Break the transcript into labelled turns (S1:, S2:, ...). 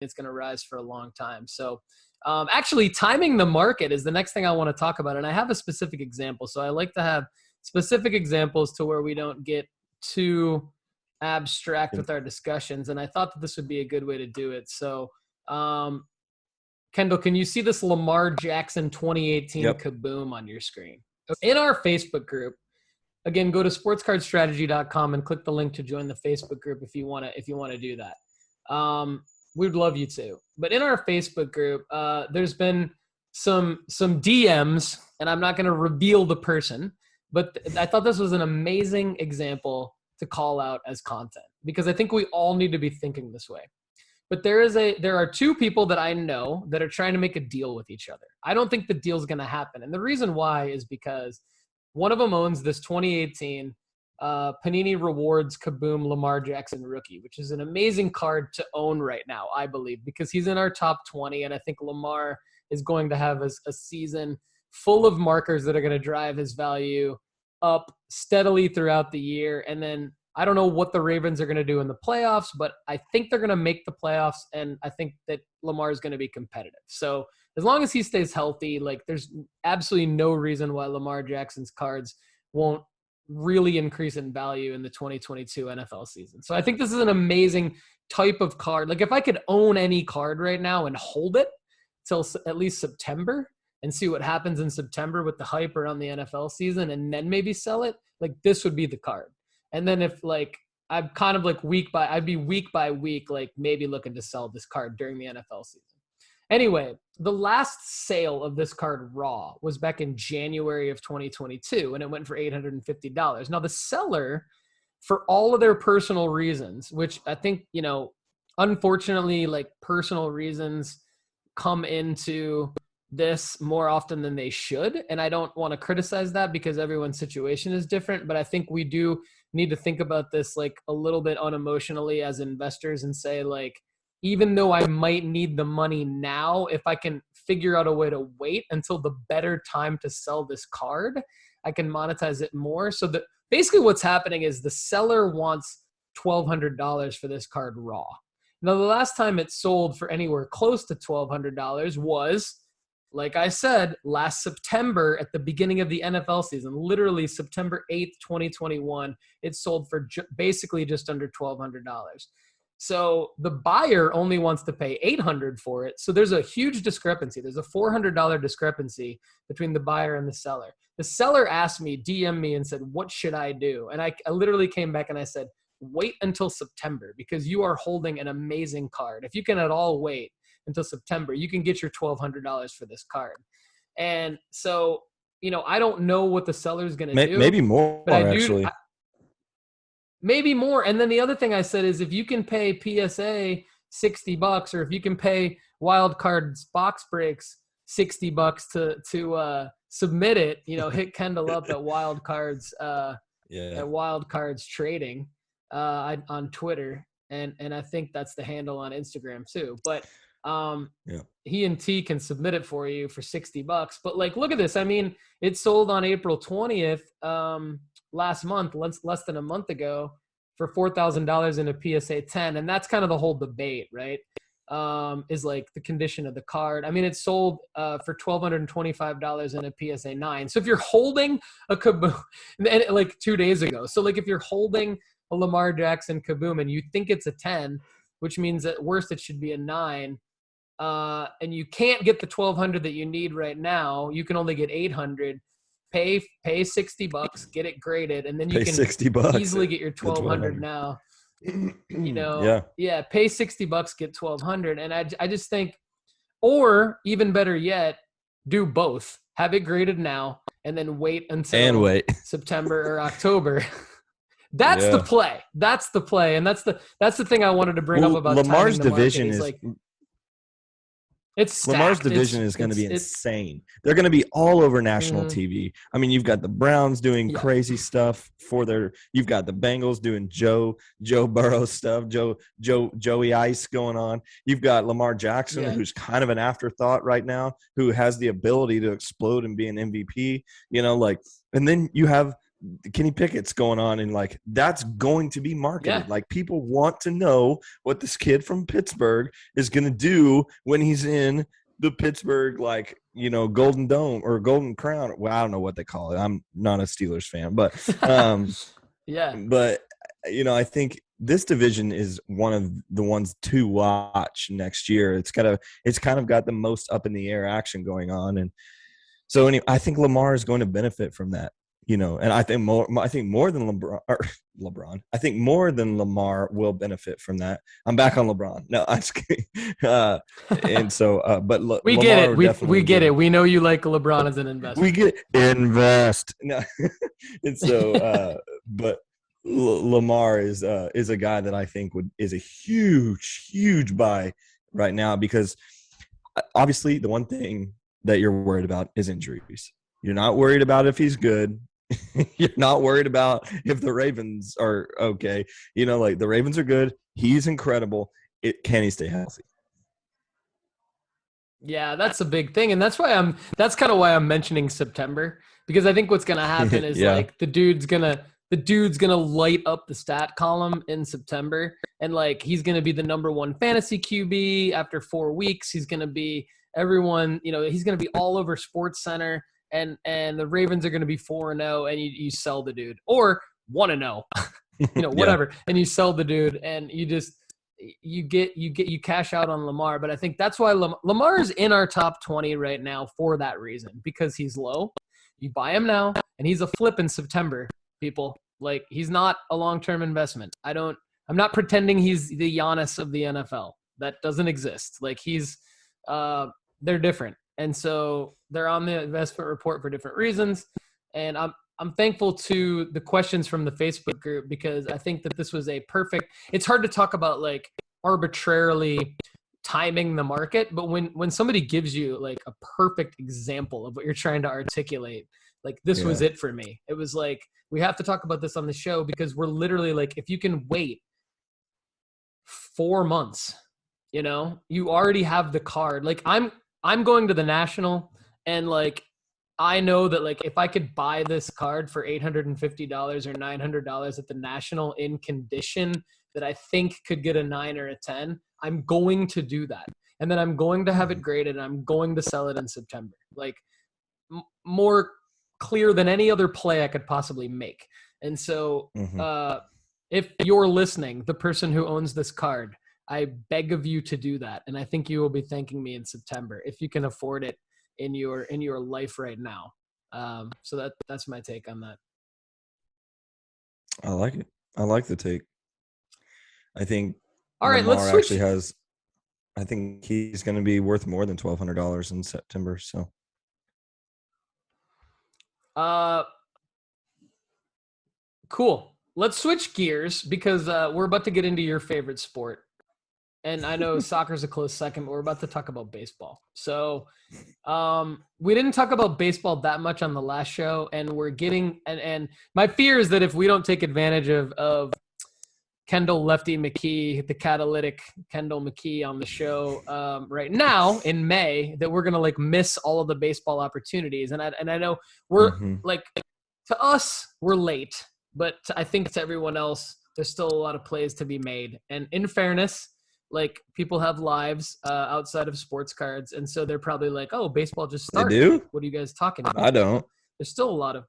S1: it's going to rise for a long time. So actually, timing the market is the next thing I want to talk about. And I have a specific example. So I like to have specific examples to where we don't get too abstract with our discussions. And I thought that this would be a good way to do it. So, Kendall, can you see this Lamar Jackson 2018 Kaboom on your screen? In our Facebook group, again, go to sportscardstrategy.com and click the link to join the Facebook group if you want to do that. We'd love you to. But in our Facebook group, there's been some DMs, and I'm not going to reveal the person, but I thought this was an amazing example to call out as content, because I think we all need to be thinking this way. But there are two people that I know that are trying to make a deal with each other. I don't think the deal's going to happen. And the reason why is because one of them owns this 2018 Panini Rewards Kaboom Lamar Jackson rookie, which is an amazing card to own right now, I believe, because he's in our top 20. And I think Lamar is going to have a season full of markers that are going to drive his value up steadily throughout the year. And then I don't know what the Ravens are going to do in the playoffs, but I think they're going to make the playoffs, and I think that Lamar is going to be competitive. So as long as he stays healthy, like, there's absolutely no reason why Lamar Jackson's cards won't really increase in value in the 2022 NFL season. So I think this is an amazing type of card. Like, if I could own any card right now and hold it till at least September and see what happens in September with the hype around the NFL season, and then maybe sell it, like, this would be the card. And then if, like, I'm kind of like I'd be week by week, like, maybe looking to sell this card during the NFL season. Anyway, the last sale of this card raw was back in January of 2022, and it went for $850. Now, the seller, for all of their personal reasons, which I think, unfortunately, like, personal reasons come into this more often than they should. And I don't want to criticize that because everyone's situation is different, but I think we do need to think about this, like, a little bit unemotionally as investors and say, like, even though I might need the money now, if I can figure out a way to wait until the better time to sell this card, I can monetize it more. So that basically what's happening is the seller wants $1,200 for this card raw. Now, the last time it sold for anywhere close to $1,200 was, like I said, last September at the beginning of the NFL season, literally September 8th, 2021, it sold for basically just under $1,200. So the buyer only wants to pay $800 for it. So there's a huge discrepancy. There's a $400 discrepancy between the buyer and the seller. The seller asked me, DM me, and said, what should I do? And I literally came back and I said, wait until September, because you are holding an amazing card. If you can at all wait until September, you can get your $1,200 for this card. And so, I don't know what the seller is going to do.
S2: Maybe more, but actually.
S1: Maybe more. And then the other thing I said is, if you can pay PSA $60, or if you can pay Wild Cards box breaks $60 to submit it, hit Kendall up at Wild Cards, at Wild Cards Trading on Twitter. And I think that's the handle on Instagram too. But he and T can submit it for you for $60. But, like, look at this. I mean, it sold on April 20th, last month, less than a month ago, for $4,000 in a PSA 10. And that's kind of the whole debate, right? Is, like, the condition of the card. I mean, it sold for $1,225 in a PSA 9. So if you're holding a Kaboom, and, like, 2 days ago, so, like, if you're holding a Lamar Jackson Kaboom and you think it's a 10, which means at worst it should be a 9, and you can't get the $1,200 that you need right now, you can only get $800. Pay $60, get it graded, and then you can easily get your $1,200 now. Pay $60, get $1,200, and I just think, or even better yet, do both. Have it graded now, and then wait until September or October. That's the play. That's the play, and that's the thing I wanted to bring up about
S2: Lamar's division
S1: is, like, it's stacked.
S2: Lamar's division is going to be insane. They're going to be all over national TV. I mean, you've got the Browns doing crazy stuff you've got the Bengals doing Joe Burrow stuff, Joey Ice going on. You've got Lamar Jackson, who's kind of an afterthought right now, who has the ability to explode and be an MVP, and then you have Kenny Pickett's going on, and like that's going to be marketed.
S1: Yeah.
S2: Like people want to know what this kid from Pittsburgh is going to do when he's in the Pittsburgh, like, you know, Golden Dome or Golden Crown. Well, I don't know what they call it. I'm not a Steelers fan, but
S1: yeah.
S2: But you know, I think this division is one of the ones to watch next year. It's kind of got the most up in the air action going on, and so anyway, I think Lamar is going to benefit from that. You know, and I think more than LeBron. I think more than Lamar will benefit from that. I'm back on LeBron. No, I'm just kidding. And so, but
S1: we
S2: Lamar
S1: get it. We get it. We know you like LeBron as an investment.
S2: We get invest. No, and so, but Lamar is a guy that I think is a huge buy right now, because obviously the one thing that you're worried about is injuries. You're not worried about if he's good. You're not worried about if the Ravens are okay. You know, like the Ravens are good. He's incredible. Can he stay healthy?
S1: Yeah, that's a big thing. And that's kind of why I'm mentioning September, because I think what's going to happen is like the dude's going to light up the stat column in September. And like, he's going to be the number one fantasy QB after 4 weeks. He's going to be everyone, you know, he's going to be all over Sports Center. And the Ravens are going to be 4-0, and you sell the dude, or 1-0, you know, whatever. And you sell the dude, and you cash out on Lamar. But I think that's why Lamar is in our top 20 right now for that reason, because he's low. You buy him now, and he's a flip in September. People, like, he's not a long-term investment. I'm not pretending he's the Giannis of the NFL. That doesn't exist. Like, they're different. And so they're on the investment report for different reasons. And I'm thankful to the questions from the Facebook group, because I think that this was it's hard to talk about like arbitrarily timing the market, but when somebody gives you like a perfect example of what you're trying to articulate, like this was it for me. It was like, we have to talk about this on the show, because we're literally like, if you can wait 4 months, you know, you already have the card. Like I'm going to the National, and like, I know that like, if I could buy this card for $850 or $900 at the National in condition that I think could get a 9 or a 10, I'm going to do that. And then I'm going to have it graded, and I'm going to sell it in September. Like more clear than any other play I could possibly make. And so if you're listening, the person who owns this card, I beg of you to do that. And I think you will be thanking me in September if you can afford it in your life right now. So that's my take on that.
S2: I like it. I like the take. I think
S1: all right, let's switch.
S2: I think he's going to be worth more than $1,200 in September. So,
S1: cool. Let's switch gears, because we're about to get into your favorite sport. And I know soccer's a close second, but we're about to talk about baseball. So we didn't talk about baseball that much on the last show, and we're getting and my fear is that if we don't take advantage of Kendall Lefty McKee, the catalytic Kendall McKee on the show right now in May, that we're gonna like miss all of the baseball opportunities. And I know we're like, to us, we're late, but I think to everyone else, there's still a lot of plays to be made. And in fairness, like, people have lives outside of sports cards, and so they're probably like, "Oh, baseball just started.
S2: They do?
S1: What are you guys talking about?"
S2: I don't.
S1: There's still a lot of